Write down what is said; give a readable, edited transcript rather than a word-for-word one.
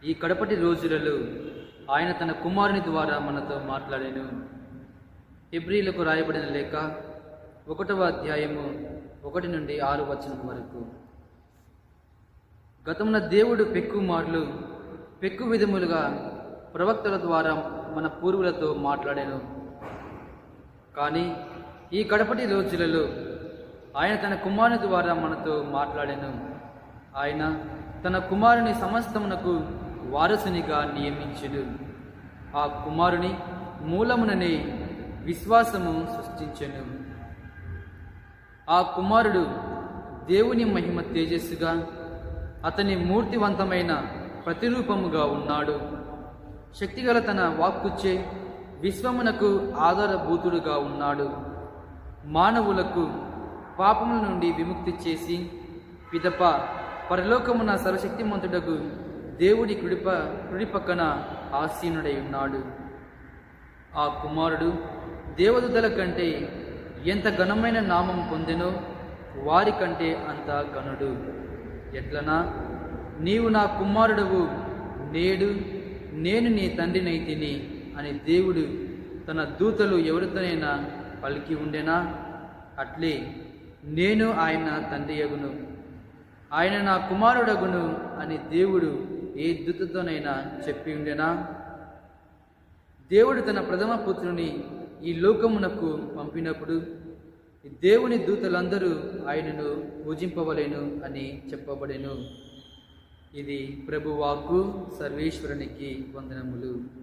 ఈ కడపటి రోజులలో ఆయన తన కుమారుని ద్వారా మనతో మాట్లాడాను. హెబ్రీలకు రాయబడిన లేఖ 1వ అధ్యాయము 1 నుండి 6 వచనం వరకు. గతమున దేవుడు పెక్కు విధములుగా ప్రవక్తల ద్వారా మన పూర్వులతో మాట్లాడాను. కానీ ఈ కడపటి రోజులలో ఆయన తన కుమారుని ద్వారా మనతో మాట్లాడాను. ఆయన తన కుమారుని సమస్తమునకు వారసునిగా నియమించుడు. ఆ కుమారుని మూలముననే విశ్వాసము సృష్టించెను. ఆ కుమారుడు దేవుని మహిమ తేజస్సుగా, అతని మూర్తివంతమైన ప్రతిరూపముగా ఉన్నాడు. శక్తిగల తన వాక్కుచ్చే విశ్వమునకు ఆధారభూతుడుగా ఉన్నాడు. మానవులకు పాపముల నుండి విముక్తి చేసి పిదప పరలోకమున సర్వశక్తిమంతుడకు దేవుడి కుడి పక్కన ఆసీనుడై ఉన్నాడు. ఆ కుమారుడు దేవదూతల కంటే ఎంత ఘనమైన నామం పొందెనో వారి కంటే అంత ఘనుడు. ఎట్లనా, నీవు నా కుమారుడవు, నేడు నేను నీ తండ్రినైతిని అని దేవుడు తన దూతలు ఎవరితోనైనా పలికి ఉండెనా? అట్లే నేను ఆయన తండ్రి అగును, ఆయన నా కుమారుడగును అని దేవుడు ఏ దూతతోనైనా చెప్పి ఉండెనా? దేవుడు తన ప్రథమ పుత్రుని ఈ లోకమునకు పంపినప్పుడు దేవుని దూతలందరూ ఆయనను పూజింపవలెను అని చెప్పబడెను. ఇది ప్రభువాక్కు. సర్వేశ్వరునికి వందనములు.